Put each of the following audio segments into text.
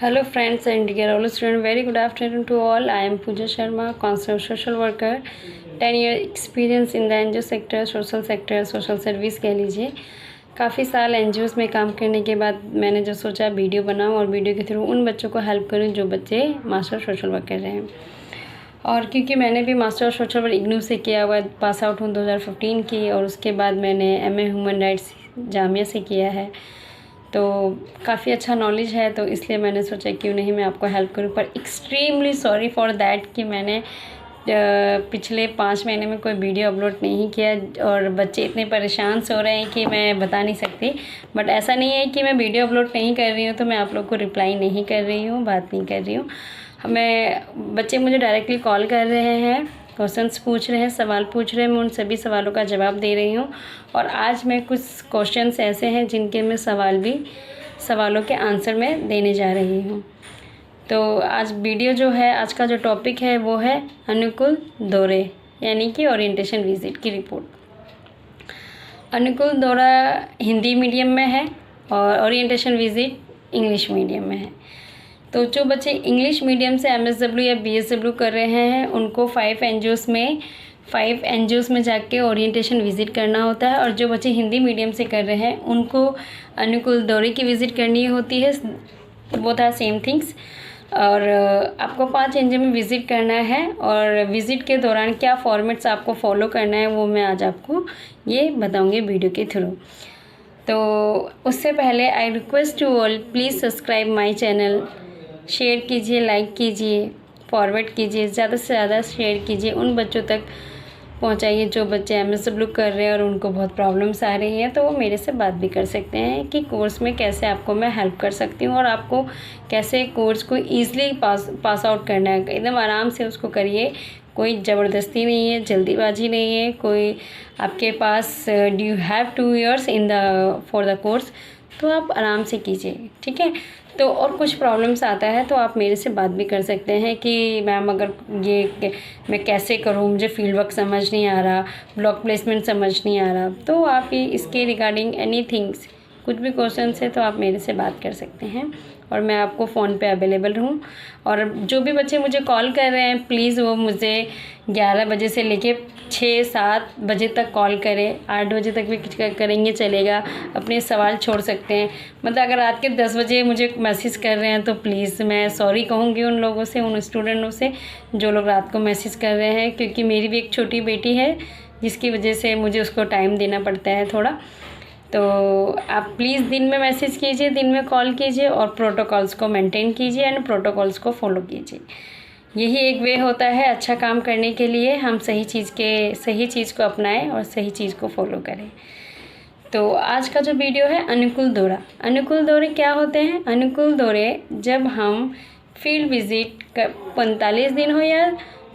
Hello friends and dear all students, very good afternoon to all. I am Pooja Sharma, consultant social worker, 10 year experience in the NGO sector, social service कह लीजिए। काफ़ी साल NGOs में काम करने के बाद मैंने जो सोचा वीडियो बनाऊं और वीडियो के थ्रू उन बच्चों को हेल्प करूं जो बच्चे मास्टर सोशल वर्क कर रहे हैं। और क्योंकि मैंने भी मास्टर सोशल वर्क इग्नू से किया हुआ, पास आउट हूँ 2015 की, और उसके बाद मैंने MA ह्यूमन राइट्स जामिया से किया है, तो काफ़ी अच्छा नॉलेज है। तो इसलिए मैंने सोचा क्यों नहीं मैं आपको हेल्प करूं। पर एक्सट्रीमली सॉरी फॉर दैट कि मैंने पिछले 5 महीने में कोई वीडियो अपलोड नहीं किया और बच्चे इतने परेशान हो रहे हैं कि मैं बता नहीं सकती। बट ऐसा नहीं है कि मैं वीडियो अपलोड नहीं कर रही हूँ तो मैं आप लोग को रिप्लाई नहीं कर रही हूँ, बात नहीं कर रही हूँ। बच्चे मुझे डायरेक्टली कॉल कर रहे हैं, क्वेश्चंस पूछ रहे हैं, सवाल पूछ रहे हैं, मैं उन सभी सवालों का जवाब दे रही हूँ। और आज मैं कुछ क्वेश्चंस ऐसे हैं जिनके मैं सवालों के आंसर में देने जा रही हूँ। तो आज वीडियो जो है, आज का जो टॉपिक है वो है अनुकूल दौरे यानी कि ओरिएंटेशन विजिट की रिपोर्ट। अनुकूल दौरा हिंदी मीडियम में है और ओरिएंटेशन विजिट इंग्लिश मीडियम में है। तो जो बच्चे इंग्लिश मीडियम से MSW या BSW कर रहे हैं उनको 5 NGOs में जाके ओरिएंटेशन विज़िट करना होता है, और जो बच्चे हिंदी मीडियम से कर रहे हैं उनको अनुकूल दौरे की विज़िट करनी होती है। Both are same things. और आपको 5 NGO में विज़िट करना है और विज़िट के दौरान क्या फॉर्मेट्स आपको फॉलो करना है वो मैं आज आपको ये बताऊँगी वीडियो के थ्रू। तो उससे पहले I request to all, please subscribe my channel, share कीजिए, लाइक कीजिए, फॉरवर्ड कीजिए, ज़्यादा से ज़्यादा शेयर कीजिए, उन बच्चों तक पहुंचाइए जो बच्चे MSW कर रहे हैं और उनको बहुत प्रॉब्लम्स आ रही हैं। तो वो मेरे से बात भी कर सकते हैं कि कोर्स में कैसे आपको मैं हेल्प कर सकती हूँ और आपको कैसे कोर्स को ईज़िली पास आउट करना है। एकदम आराम से उसको करिए, कोई ज़बरदस्ती नहीं है, जल्दीबाजी नहीं है, कोई आपके पास do you have 2 years for the course, तो आप आराम से कीजिए, ठीक है। तो और कुछ प्रॉब्लम्स आता है तो आप मेरे से बात भी कर सकते हैं कि मैम अगर ये मैं कैसे करूँ, मुझे फील्ड वर्क समझ नहीं आ रहा, ब्लॉक प्लेसमेंट समझ नहीं आ रहा, तो आप ये इसके रिगार्डिंग एनी थिंग्स कुछ भी क्वेश्चन है तो आप मेरे से बात कर सकते हैं और मैं आपको फ़ोन पे अवेलेबल हूँ। और जो भी बच्चे मुझे कॉल कर रहे हैं प्लीज़ वो मुझे 11 बजे से लेके 6-7 बजे तक कॉल करें, 8 बजे तक भी करेंगे चलेगा, अपने सवाल छोड़ सकते हैं। मतलब अगर रात के 10 बजे मुझे मैसेज कर रहे हैं तो प्लीज़ मैं सॉरी कहूँगी उन लोगों से, उन स्टूडेंटों से जो लोग रात को मैसेज कर रहे हैं, क्योंकि मेरी भी एक छोटी बेटी है जिसकी वजह से मुझे उसको टाइम देना पड़ता है थोड़ा। तो आप प्लीज़ दिन में मैसेज कीजिए, दिन में कॉल कीजिए और प्रोटोकॉल्स को मेंटेन कीजिए एंड प्रोटोकॉल्स को फॉलो कीजिए। यही एक वे होता है अच्छा काम करने के लिए, हम सही चीज़ को अपनाएं और सही चीज़ को फॉलो करें। तो आज का जो वीडियो है अनुकूल दौरा। अनुकूल दौरे क्या होते हैं? अनुकूल दौरे जब हम फील्ड विज़िट 45 दिन हो या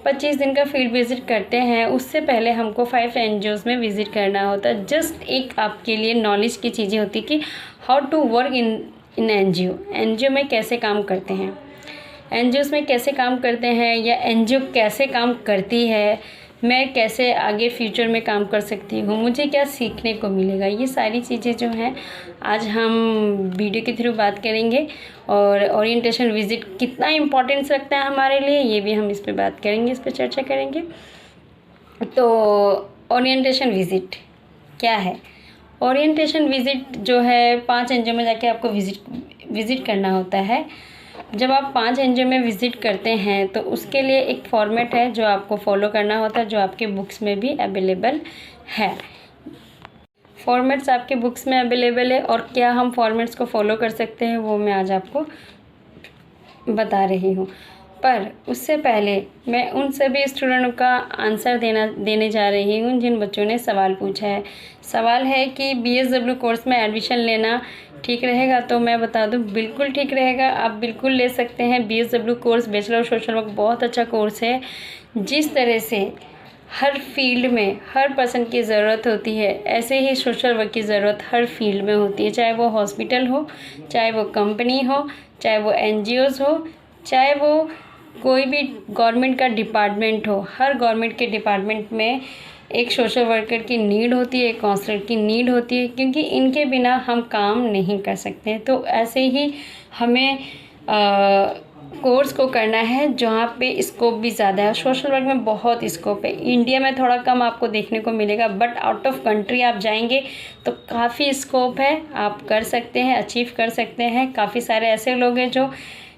25 दिन का फील्ड विज़िट करते हैं, उससे पहले हमको 5 NGOs में विज़िट करना होता है। जस्ट एक आपके लिए नॉलेज की चीज़ें होती कि how to work in NGO में कैसे काम करते हैं, NGOs में कैसे काम करते हैं, या NGO कैसे काम करती है, मैं कैसे आगे फ्यूचर में काम कर सकती हूँ, मुझे क्या सीखने को मिलेगा, ये सारी चीज़ें जो हैं आज हम वीडियो के थ्रू बात करेंगे। और ओरिएंटेशन विज़िट कितना इम्पोर्टेंस रखता है हमारे लिए ये भी हम इस पे बात करेंगे, इस पे चर्चा करेंगे। तो ओरिएंटेशन विज़िट क्या है? ओरिएंटेशन विज़िट जो है 5 NGO में जाके आपको विज़िट करना होता है। जब आप 5 NGO में विज़िट करते हैं तो उसके लिए एक फॉर्मेट है जो आपको फॉलो करना होता है, जो आपके बुक्स में भी अवेलेबल है। फॉर्मेट्स आपके बुक्स में अवेलेबल है और क्या हम फॉर्मेट्स को फॉलो कर सकते हैं वो मैं आज आपको बता रही हूँ। पर उससे पहले मैं उन सभी स्टूडेंटों का आंसर देने जा रही हूँ जिन बच्चों ने सवाल पूछा है। सवाल है कि BSW कोर्स में एडमिशन लेना ठीक रहेगा? तो मैं बता दूं बिल्कुल ठीक रहेगा, आप बिल्कुल ले सकते हैं। BSW course bachelor of social work बहुत अच्छा कोर्स है। जिस तरह से हर फील्ड में हर पर्सन की ज़रूरत होती है, ऐसे ही सोशल वर्क की ज़रूरत हर फील्ड में होती है, चाहे वो हॉस्पिटल हो, चाहे वो कंपनी हो, चाहे वो NGOs हो, चाहे वो कोई भी गवर्नमेंट का डिपार्टमेंट हो। हर गवर्नमेंट के डिपार्टमेंट में एक सोशल वर्कर की नीड होती है, एक काउंसलर की नीड होती है, क्योंकि इनके बिना हम काम नहीं कर सकते। तो ऐसे ही हमें कोर्स को करना है जहाँ पे स्कोप भी ज़्यादा है। सोशल वर्क में बहुत स्कोप है, इंडिया में थोड़ा कम आपको देखने को मिलेगा, बट आउट ऑफ कंट्री आप जाएंगे तो काफ़ी स्कोप है, आप कर सकते हैं, अचीव कर सकते हैं। काफ़ी सारे ऐसे लोग हैं जो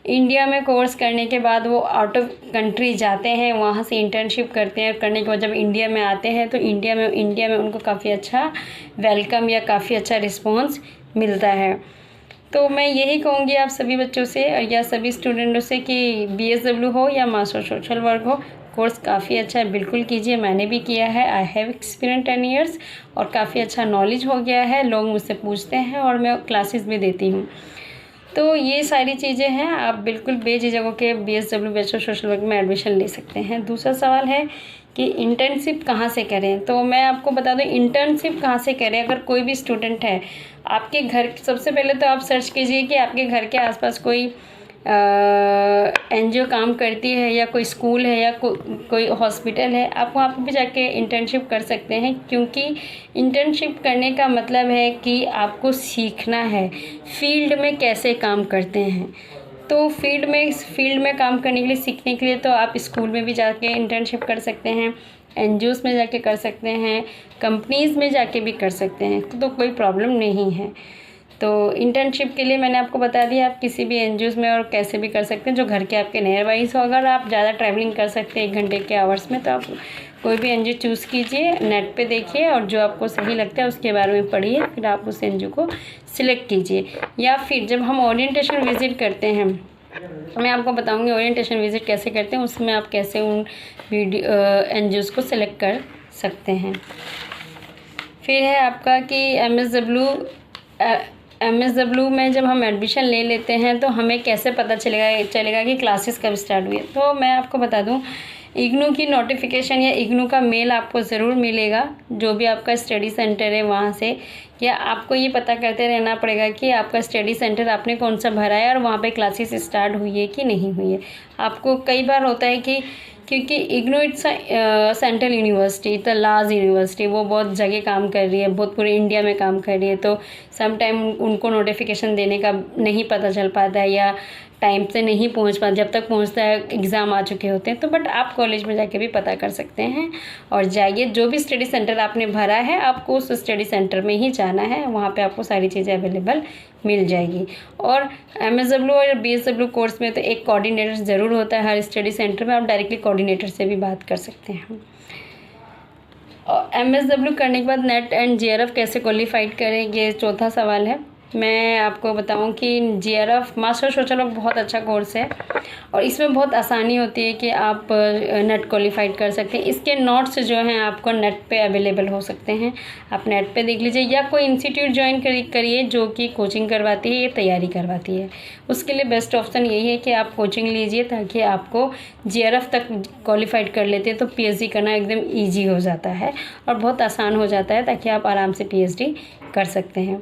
इंडिया में कोर्स करने के बाद वो आउट ऑफ कंट्री जाते हैं, वहाँ से इंटर्नशिप करते हैं, करने के बाद जब इंडिया में आते हैं तो इंडिया में उनको काफ़ी अच्छा वेलकम या काफ़ी अच्छा रिस्पॉन्स मिलता है। तो मैं यही कहूँगी आप सभी बच्चों से या सभी स्टूडेंटों से कि BSW हो या मास्टर सोशल वर्क हो, कोर्स काफ़ी अच्छा है, बिल्कुल कीजिए। मैंने भी किया है, आई हैव एक्सपीरियंस 10 ईयर्स और काफ़ी अच्छा नॉलेज हो गया है। लोग मुझसे पूछते हैं और मैं क्लासेस भी देती हूँ। तो ये सारी चीज़ें हैं, आप बिल्कुल बेझिझक होकर BSW बैचलर सोशल वर्क में एडमिशन ले सकते हैं। दूसरा सवाल है कि इंटर्नशिप कहाँ से करें, तो मैं आपको बता दूं इंटर्नशिप कहाँ से करें। अगर कोई भी स्टूडेंट है आपके घर, सबसे पहले तो आप सर्च कीजिए कि आपके घर के आसपास कोई NGO काम करती है या कोई स्कूल है या कोई हॉस्पिटल है, आप वहाँ पर भी जाके इंटर्नशिप कर सकते हैं। क्योंकि इंटर्नशिप करने का मतलब है कि आपको सीखना है फील्ड में कैसे काम करते हैं। तो फील्ड में काम करने के लिए, सीखने के लिए तो आप स्कूल में भी जाके इंटर्नशिप कर सकते हैं, NGOs में जाके कर सकते हैं, कंपनीज़ में जाके भी कर सकते हैं, तो कोई प्रॉब्लम नहीं है। तो इंटर्नशिप के लिए मैंने आपको बता दिया, आप किसी भी NGOs में और कैसे भी कर सकते हैं जो घर के आपके नियर बाइस हो। अगर आप ज़्यादा ट्रैवलिंग कर सकते हैं 1 घंटे के आवर्स में, तो आप कोई भी NGO चूज़ कीजिए, नेट पे देखिए और जो आपको सही लगता है उसके बारे में पढ़िए, फिर आप उस NGO को सिलेक्ट कीजिए। या फिर जब हम ओरिएंटेशन विज़िट करते हैं, मैं आपको बताऊंगी ओरिएंटेशन विज़िट कैसे करते हैं, उसमें आप कैसे उन NGOs को सिलेक्ट कर सकते हैं। फिर है आपका कि MSW में जब हम एडमिशन ले लेते हैं तो हमें कैसे पता चलेगा कि क्लासेस कब स्टार्ट हुई है। तो मैं आपको बता दूं, इग्नू की नोटिफिकेशन या इग्नू का मेल आपको ज़रूर मिलेगा, जो भी आपका स्टडी सेंटर है वहाँ से। या आपको ये पता करते रहना पड़ेगा कि आपका स्टडी सेंटर आपने कौन सा भरा है और वहाँ पे क्लासेस स्टार्ट हुई है कि नहीं हुई है। आपको कई बार होता है कि क्योंकि IGNOU it's central university, the large university, वो बहुत जगह काम कर रही है, बहुत पूरे इंडिया में काम कर रही है, तो सम टाइम उनको नोटिफिकेशन देने का नहीं पता चल पाता है या टाइम से नहीं पहुंच पाता, जब तक पहुंचता है एग्ज़ाम आ चुके होते हैं। तो बट आप कॉलेज में जाके भी पता कर सकते हैं और जाइए, जो भी स्टडी सेंटर आपने भरा है आपको उस स्टडी सेंटर में ही जाना है, वहाँ पे आपको सारी चीज़ें अवेलेबल मिल जाएगी। और MSW और BSW कोर्स में तो एक कोऑर्डिनेटर ज़रूर होता है हर स्टडी सेंटर में, आप डायरेक्टली कोऑर्डिनेटर से भी बात कर सकते हैं। और MSW करने के बाद नेट एंड JRF कैसे क्वालिफाइड करें, ये चौथा सवाल है। मैं आपको बताऊं कि JRF मास्टर सोशल वर्क बहुत अच्छा कोर्स है और इसमें बहुत आसानी होती है कि आप नेट क्वालिफाइड कर सकते हैं। इसके नोट्स जो हैं आपको नेट पे अवेलेबल हो सकते हैं, आप नेट पे देख लीजिए, या कोई इंस्टीट्यूट ज्वाइन करिए जो कि कोचिंग करवाती है, ये तैयारी करवाती है। उसके लिए बेस्ट ऑप्शन यही है कि आप कोचिंग लीजिए, ताकि आपको JRF तक क्वालिफाइड कर लेते हैं तो PhD करना एकदम ईजी हो जाता है और बहुत आसान हो जाता है, ताकि आप आराम से PhD कर सकते हैं।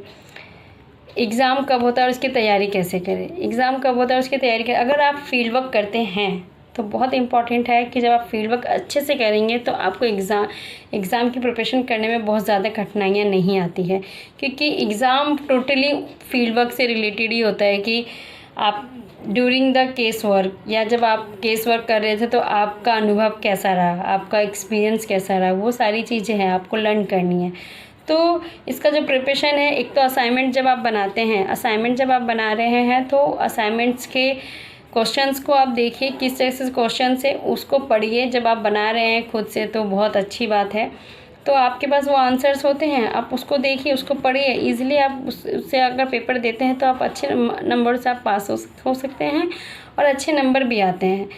एग्ज़ाम कब होता है और उसकी तैयारी कैसे करें, एग्ज़ाम कब होता है उसकी तैयारी करें। अगर आप फील्ड वर्क करते हैं तो बहुत इंपॉर्टेंट है कि जब आप फील्ड वर्क अच्छे से करेंगे तो आपको एग्ज़ाम की प्रिपरेशन करने में बहुत ज़्यादा कठिनाइयाँ नहीं आती है, क्योंकि एग्ज़ाम टोटली फील्ड वर्क से रिलेटेड ही होता है कि आप ड्यूरिंग द केस वर्क या जब आप केस वर्क कर रहे थे तो आपका अनुभव कैसा रहा, आपका एक्सपीरियंस कैसा रहा, वो सारी चीज़ें हैं आपको लर्न करनी है। तो इसका जो प्रिपरेशन है, एक तो असाइनमेंट जब आप बनाते हैं, असाइनमेंट जब आप बना रहे हैं तो असाइनमेंट्स के क्वेश्चंस को आप देखिए, किस तरह से क्वेश्चन से उसको पढ़िए। जब आप बना रहे हैं खुद से तो बहुत अच्छी बात है, तो आपके पास वो आंसर्स होते हैं, आप उसको देखिए, उसको पढ़िए ईजिली। आप उससे अगर पेपर देते हैं तो आप अच्छे नंबर से आप पास हो सकते हैं और अच्छे नंबर भी आते हैं।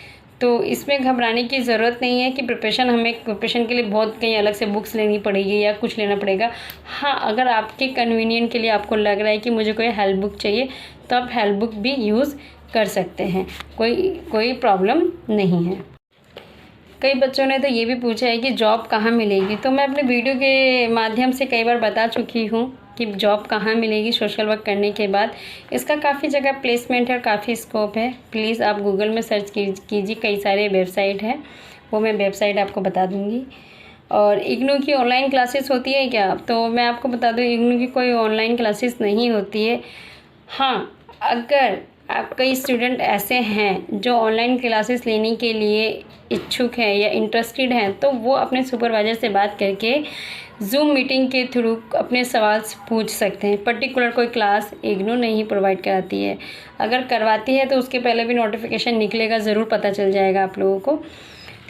तो इसमें घबराने की ज़रूरत नहीं है कि प्रिपरेशन के लिए बहुत कहीं अलग से बुक्स लेनी पड़ेगी या कुछ लेना पड़ेगा। हाँ, अगर आपके कन्वीनियंट के लिए आपको लग रहा है कि मुझे कोई हेल्प बुक चाहिए तो आप हेल्प बुक भी यूज़ कर सकते हैं, कोई प्रॉब्लम नहीं है। कई बच्चों ने तो ये भी पूछा है कि जॉब कहाँ मिलेगी, तो मैं अपने वीडियो के माध्यम से कई बार बता चुकी हूँ कि जॉब कहाँ मिलेगी सोशल वर्क करने के बाद। इसका काफ़ी जगह प्लेसमेंट है और काफ़ी स्कोप है। प्लीज़ आप गूगल में सर्च कीजिए, कई सारे वेबसाइट हैं, वो मैं वेबसाइट आपको बता दूँगी। और इग्नू की ऑनलाइन क्लासेस होती है क्या, तो मैं आपको बता दूँ इग्नू की कोई ऑनलाइन क्लासेस नहीं होती है। हाँ, अगर आप कई स्टूडेंट ऐसे हैं जो ऑनलाइन क्लासेस लेने के लिए इच्छुक हैं या इंटरेस्टेड हैं, तो वो अपने सुपरवाइज़र से बात करके जूम मीटिंग के थ्रू अपने सवाल पूछ सकते हैं। पर्टिकुलर कोई क्लास इग्नू नहीं प्रोवाइड कराती है, अगर करवाती है तो उसके पहले भी नोटिफिकेशन निकलेगा, ज़रूर पता चल जाएगा आप लोगों को।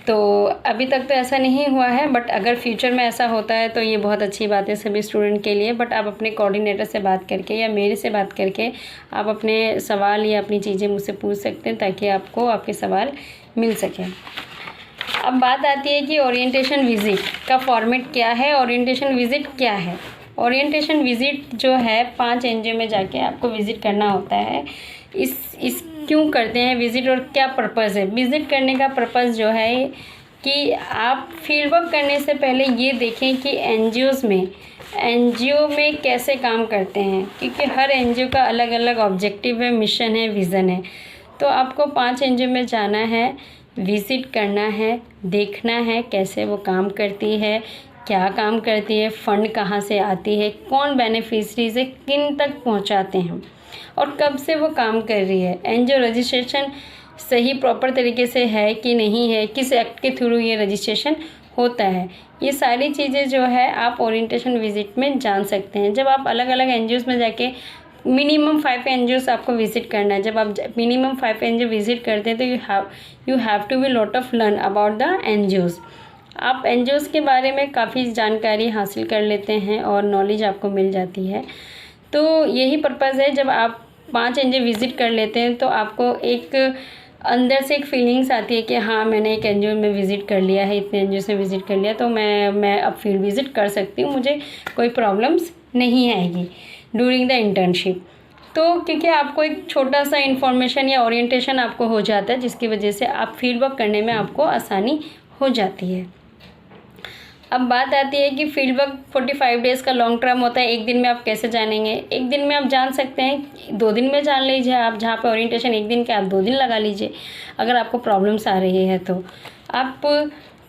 तो अभी तक तो ऐसा नहीं हुआ है, बट अगर फ्यूचर में ऐसा होता है तो ये बहुत अच्छी बात है सभी स्टूडेंट के लिए। बट आप अपने कोऑर्डिनेटर से बात करके या मेरे से बात करके आप अपने सवाल या अपनी चीज़ें मुझसे पूछ सकते हैं, ताकि आपको आपके सवाल मिल सकें। अब बात आती है कि ओरिएंटेशन विज़िट का फॉर्मेट क्या है, ओरिएंटेशन विज़िट क्या है। ओरिएंटेशन विज़िट जो है 5 एनजीओ में जाके आपको विज़िट करना होता है। इस क्यों करते हैं विज़िट और क्या पर्पज़ है? विज़िट करने का पर्पज़ जो है कि आप फील्ड वर्क करने से पहले ये देखें कि एनजीओ में कैसे काम करते हैं, क्योंकि हर एनजीओ का अलग अलग ऑब्जेक्टिव है, मिशन है, विज़न है। तो आपको 5 एनजीओ में जाना है, विज़िट करना है, देखना है कैसे वो काम करती है, क्या काम करती है, फ़ंड कहाँ से आती है, कौन बेनिफिशरीज़ है, किन तक पहुँचाते हैं और कब से वो काम कर रही है, एनजीओ रजिस्ट्रेशन सही प्रॉपर तरीके से है कि नहीं है, किस एक्ट के थ्रू ये रजिस्ट्रेशन होता है। ये सारी चीज़ें जो है आप ओरिएंटेशन विज़िट में जान सकते हैं। जब आप अलग अलग एनजीओज़ में जाके मिनिमम 5 एनजीओज़ आपको विज़िट करना है। जब आप मिनिमम 5 एनजीओ विज़िट करते हैं तो you have to be lot of learn about the NGOs. आप एनजीओज़ के बारे में काफ़ी जानकारी हासिल कर लेते हैं और नॉलेज आपको मिल जाती है। तो यही पर्पज़ है, जब आप 5 एनजीओ विज़िट कर लेते हैं तो आपको एक अंदर से एक फीलिंग्स आती है कि हाँ, मैंने एक एनजीओ में विज़िट कर लिया है, इतने एनजीओ से विज़िट कर लिया, तो मैं अब फील्ड विज़िट कर सकती हूँ, मुझे कोई प्रॉब्लम्स नहीं आएगी ड्यूरिंग द इंटर्नशिप। तो क्योंकि आपको एक छोटा सा इन्फॉर्मेशन या ओरिएंटेशन आपको हो जाता है, जिसकी वजह से आप फील्ड वर्क करने में आपको आसानी हो जाती है। अब बात आती है कि फील्ड वर्क 45 डेज़ का लॉन्ग टर्म होता है। एक दिन में आप कैसे जानेंगे? एक दिन में आप जान सकते हैं, 2 दिन में जान लीजिए आप। जहाँ पे ओरिएंटेशन 1 दिन के, आप 2 दिन लगा लीजिए अगर आपको प्रॉब्लम्स आ रही है तो। आप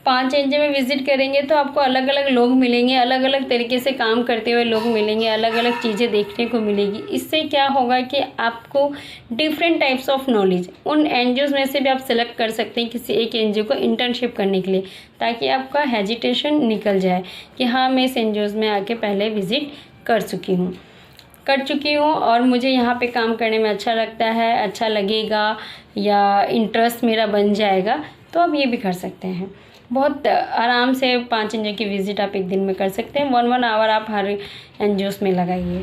5 एनजीओ में विज़िट करेंगे तो आपको अलग अलग लोग मिलेंगे, अलग अलग तरीके से काम करते हुए लोग मिलेंगे, अलग अलग चीज़ें देखने को मिलेगी। इससे क्या होगा कि आपको डिफरेंट टाइप्स ऑफ नॉलेज, उन एनजीओज़ में से भी आप सेलेक्ट कर सकते हैं किसी एक एनजीओ को इंटर्नशिप करने के लिए, ताकि आपका हेजिटेशन निकल जाए कि हाँ, मैं इस एनजीओज़ में आके पहले विज़िट कर चुकी हूँ और मुझे यहाँ पे काम करने में अच्छा लगता है, अच्छा लगेगा या इंटरेस्ट मेरा बन जाएगा, तो आप ये भी कर सकते हैं। बहुत आराम से 5 एनजीओ की विज़िट आप एक दिन में कर सकते हैं। 1 आवर आप हर एनजीओज़ में लगाइए।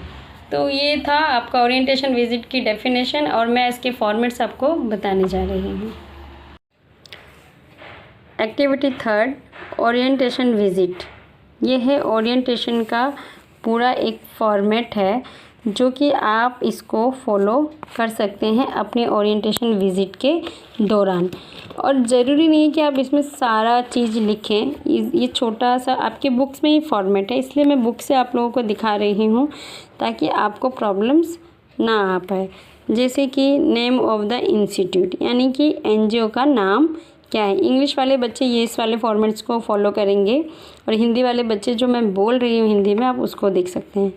तो ये था आपका ओरिएंटेशन विज़िट की डेफिनेशन और मैं इसके फॉर्मेट्स आपको बताने जा रही हूँ। Activity 3, orientation visit. ये है ओरिएंटेशन का पूरा एक फॉर्मेट है जो कि आप इसको फॉलो कर सकते हैं अपने ओरिएंटेशन विज़िट के दौरान। और ज़रूरी नहीं है कि आप इसमें सारा चीज़ लिखें, ये छोटा सा आपके बुक्स में ही फॉर्मेट है, इसलिए मैं बुक से आप लोगों को दिखा रही हूँ ताकि आपको प्रॉब्लम्स ना आ पाए। जैसे कि नेम ऑफ द इंस्टीट्यूट, यानी कि एनजीओ का नाम क्या है। इंग्लिश वाले बच्चे ये इस वाले फॉर्मेट्स को फॉलो करेंगे और हिंदी वाले बच्चे जो मैं बोल रही हूँ हिंदी में, आप उसको देख सकते हैं।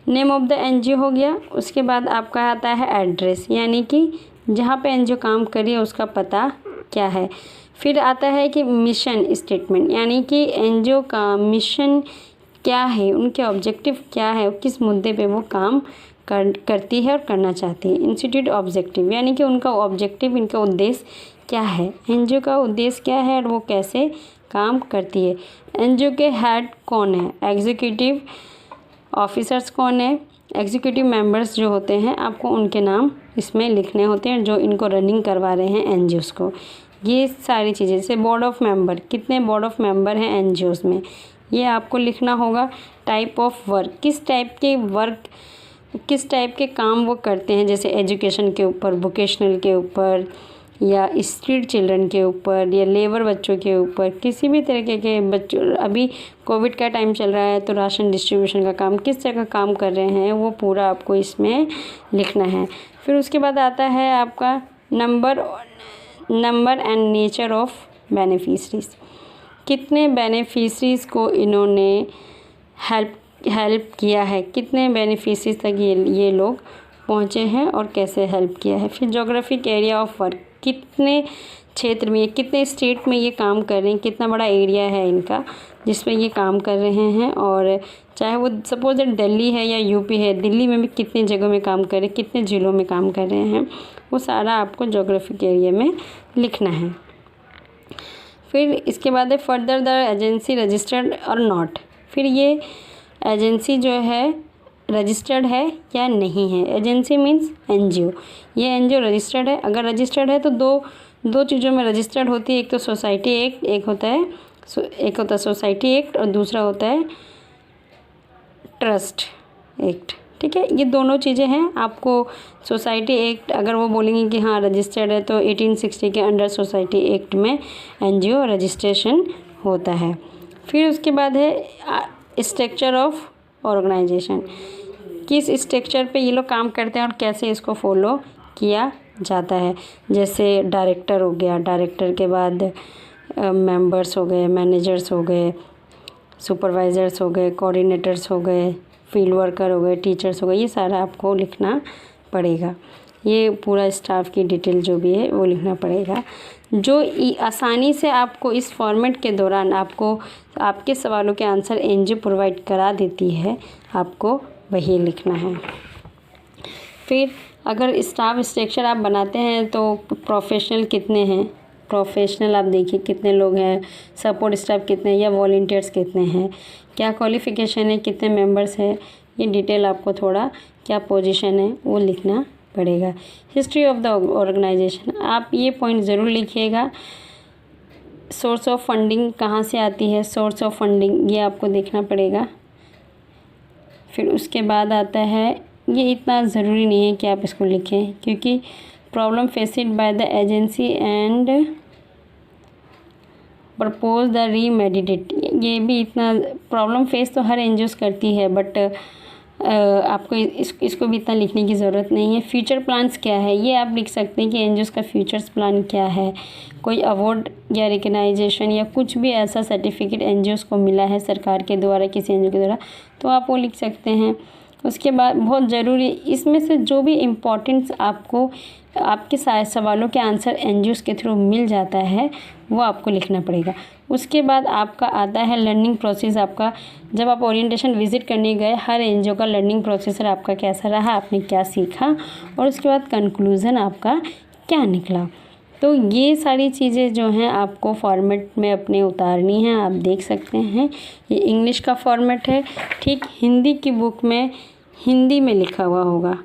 नेम ऑफ द एनजीओ हो गया, उसके बाद आपका आता है एड्रेस, यानी कि जहाँ पे एनजीओ काम करी है उसका पता क्या है। फिर आता है कि मिशन स्टेटमेंट, यानी कि एनजीओ का मिशन क्या है, उनके ऑब्जेक्टिव क्या है, किस मुद्दे पे वो काम करती है और करना चाहती है। इंस्टीट्यूट ऑब्जेक्टिव, यानी कि उनका ऑब्जेक्टिव, इनका उद्देश्य क्या है, एनजीओ का उद्देश्य क्या है और वो कैसे काम करती है। एनजीओ के हेड कौन है, एग्जीक्यूटिव ऑफिसर्स कौन है, एग्जीक्यूटिव मेंबर्स जो होते हैं आपको उनके नाम इसमें लिखने होते हैं जो इनको रनिंग करवा रहे हैं एनजीओज़ को। ये सारी चीज़ें, जैसे बोर्ड ऑफ मेंबर, कितने बोर्ड ऑफ मेंबर हैं एनजीओज़ में, ये आपको लिखना होगा। टाइप ऑफ वर्क, किस टाइप के काम वो करते हैं, जैसे एजुकेशन के ऊपर, वोकेशनल के ऊपर, या स्ट्रीट चिल्ड्रन के ऊपर, या लेबर बच्चों के ऊपर, किसी भी तरीके के बच्चों। अभी कोविड का टाइम चल रहा है तो राशन डिस्ट्रीब्यूशन का काम, किस तरह का काम कर रहे हैं, वो पूरा आपको इसमें लिखना है। फिर उसके बाद आता है आपका number and nature of beneficiaries, कितने बेनिफिशरीज़ को इन्होंने हेल्प किया है, कितने बेनिफिशरीज़ तक ये लोग पहुँचे हैं और कैसे हेल्प किया है। फिर जोग्राफिक एरिया ऑफ वर्क, कितने क्षेत्र में, कितने स्टेट में ये काम कर रहे हैं, कितना बड़ा एरिया है इनका जिसमें ये काम कर रहे हैं, और चाहे वो सपोज दिल्ली है या यूपी है, दिल्ली में भी कितनी जगहों में काम कर रहे हैं, कितने ज़िलों में काम कर रहे हैं, वो सारा आपको जोग्राफिक एरिया में लिखना है। फिर इसके बाद है फर्दर द एजेंसी रजिस्टर्ड और नॉट। फिर ये एजेंसी जो है रजिस्टर्ड है या नहीं है। एजेंसी मीन्स एनजीओ, ये एनजीओ रजिस्टर्ड है। अगर रजिस्टर्ड है तो दो चीज़ों में रजिस्टर्ड होती है, एक तो सोसाइटी एक्ट, एक होता है सोसाइटी एक्ट और दूसरा होता है ट्रस्ट एक्ट। ठीक है, ये दोनों चीज़ें हैं। आपको सोसाइटी एक्ट अगर वो बोलेंगे कि हाँ रजिस्टर्ड है, तो 1860 के अंडर सोसाइटी एक्ट में एनजीओ रजिस्ट्रेशन होता है। फिर उसके बाद है स्ट्रक्चर ऑफ ऑर्गेनाइजेशन, किस स्ट्रक्चर पे ये लोग काम करते हैं और कैसे इसको फॉलो किया जाता है। जैसे डायरेक्टर हो गया, डायरेक्टर के बाद मेंबर्स हो गए, मैनेजर्स हो गए, सुपरवाइज़र्स हो गए, कोऑर्डिनेटर्स हो गए, फील्ड वर्कर हो गए, टीचर्स हो गए, ये सारा आपको लिखना पड़ेगा। ये पूरा स्टाफ की डिटेल जो भी है वो लिखना पड़ेगा। जो आसानी से आपको इस फॉर्मेट के दौरान आपको आपके सवालों के आंसर एनजीओ प्रोवाइड करा देती है, आपको वही लिखना है। फिर अगर स्टाफ स्ट्रक्चर आप बनाते हैं तो प्रोफेशनल कितने हैं, प्रोफेशनल आप देखिए कितने लोग हैं, सपोर्ट स्टाफ कितने हैं या वॉलंटियर्स कितने हैं, क्या क्वालिफ़िकेशन है, कितने मेंबर्स हैं, ये डिटेल आपको थोड़ा क्या पोजीशन है वो लिखना पड़ेगा। हिस्ट्री ऑफ द ऑर्गेनाइजेशन, आप ये पॉइंट ज़रूर लिखिएगा। सोर्स ऑफ फंडिंग कहाँ से आती है, सोर्स ऑफ फंडिंग ये आपको देखना पड़ेगा। फिर उसके बाद आता है, ये इतना ज़रूरी नहीं है कि आप इसको लिखें क्योंकि problem faced by the agency and propose the remediate, ये भी इतना प्रॉब्लम फेस तो हर एनजीओस करती है, बट आपको इसको भी इतना लिखने की ज़रूरत नहीं है। फ्यूचर प्लान्स क्या है, ये आप लिख सकते हैं कि एनजीओस का फ्यूचर्स प्लान क्या है, कोई अवार्ड या रिकग्नाइजेशन या कुछ भी ऐसा सर्टिफिकेट एनजीओस को मिला है सरकार के द्वारा, किसी एनजीओ के द्वारा, तो आप वो लिख सकते हैं। उसके बाद बहुत ज़रूरी, इसमें से जो भी इम्पोर्टेंट्स आपको आपके सारे सवालों के आंसर एनजीओस के थ्रू मिल जाता है वो आपको लिखना पड़ेगा। उसके बाद आपका आता है लर्निंग प्रोसेस। आपका जब आप ओरिएंटेशन विज़िट करने गए, हर एनजीओ का लर्निंग प्रोसेसर आपका कैसा रहा, आपने क्या सीखा, और उसके बाद कंक्लूज़न आपका क्या निकला। तो ये सारी चीज़ें जो हैं आपको फॉर्मेट में अपने उतारनी हैं। आप देख सकते हैं ये इंग्लिश का फॉर्मेट है, ठीक हिंदी की बुक में हिंदी में लिखा हुआ होगा,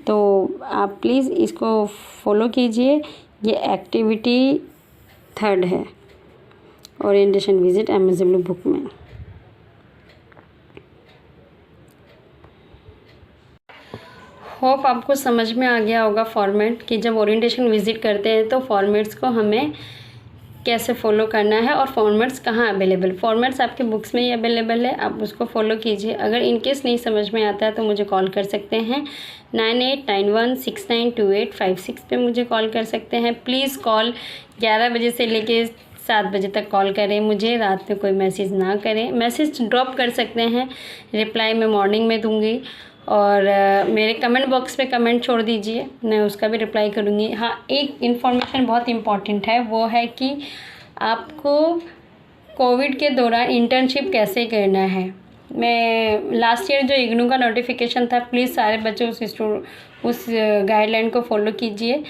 तो आप प्लीज़ इसको फॉलो कीजिए। ये एक्टिविटी 3 है ओरिएंटेशन विज़िट एमएसडब्ल्यू बुक में। होप आपको समझ में आ गया होगा फॉर्मेट, कि जब ओरिएंटेशन विज़िट करते हैं तो फॉर्मेट्स को हमें कैसे फॉलो करना है और फॉर्मेट्स कहाँ अवेलेबल। फॉर्मेट्स आपके बुक्स में ही अवेलेबल है, आप उसको फॉलो कीजिए। अगर इनकेस नहीं समझ में आता है तो मुझे कॉल कर सकते हैं 9891692856 पे मुझे कॉल कर सकते हैं। प्लीज़ कॉल 11 बजे से लेके 7 बजे तक कॉल करें मुझे, रात में कोई मैसेज ना करें। मैसेज ड्रॉप कर सकते हैं, रिप्लाई मैं मॉर्निंग में दूँगी, और मेरे कमेंट बॉक्स में कमेंट छोड़ दीजिए, मैं उसका भी रिप्लाई करूँगी। हाँ, एक इन्फॉर्मेशन बहुत इम्पॉर्टेंट है, वो है कि आपको कोविड के दौरान इंटर्नशिप कैसे करना है। मैं लास्ट ईयर जो इग्नू का नोटिफिकेशन था, प्लीज़ सारे बच्चे उस गाइडलाइन को फॉलो कीजिए,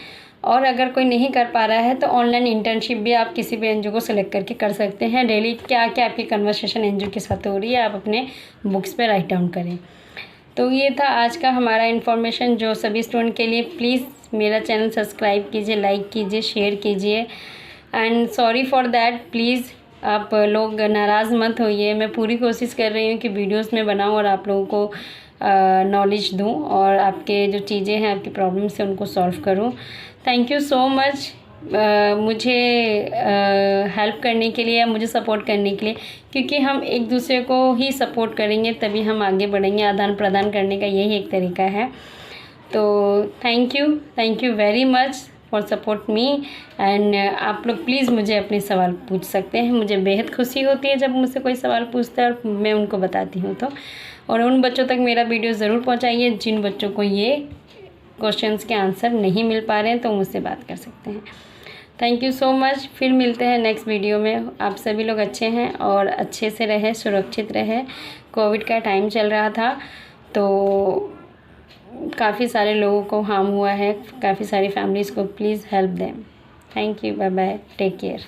और अगर कोई नहीं कर पा रहा है तो ऑनलाइन इंटर्नशिप भी आप किसी भी एनजीओ को सिलेक्ट करके कर सकते हैं। डेली क्या क्या आपकी कन्वर्सेशन एनजीओ के साथ हो रही है, आप अपने बुक्स पे राइट डाउन करें। तो ये था आज का हमारा इन्फॉर्मेशन जो सभी स्टूडेंट के लिए। प्लीज़ मेरा चैनल सब्सक्राइब कीजिए, लाइक कीजिए, शेयर कीजिए, and sorry for that. Please आप लोग नाराज़ मत होइए, मैं पूरी कोशिश कर रही हूँ कि वीडियोस में बनाऊँ और आप लोगों को नॉलेज दूँ और आपके जो चीज़ें हैं, आपकी प्रॉब्लम्स हैं, उनको सॉल्व करूँ। थैंक यू सो मच मुझे हेल्प करने के लिए या मुझे सपोर्ट करने के लिए, क्योंकि हम एक दूसरे को ही सपोर्ट करेंगे तभी हम आगे बढ़ेंगे। आदान प्रदान करने का यही एक तरीका है। तो thank you very much for support me, and आप लोग प्लीज़ मुझे अपने सवाल पूछ सकते हैं। मुझे बेहद खुशी होती है जब मुझसे कोई सवाल पूछता है और मैं उनको बताती हूँ। तो और उन बच्चों तक मेरा वीडियो ज़रूर पहुँचाइए जिन बच्चों को ये क्वेश्चंस के आंसर नहीं मिल पा रहे हैं तो मुझसे बात कर सकते हैं। Thank you so much. फिर मिलते हैं नेक्स्ट वीडियो में। आप सभी लोग अच्छे हैं और अच्छे से रहे, सुरक्षित रहे। कोविड का टाइम चल रहा था तो काफ़ी सारे लोगों को हार्म हुआ है, काफ़ी सारी फैमिलीज़ को। Please help them. Thank you, bye bye, take care.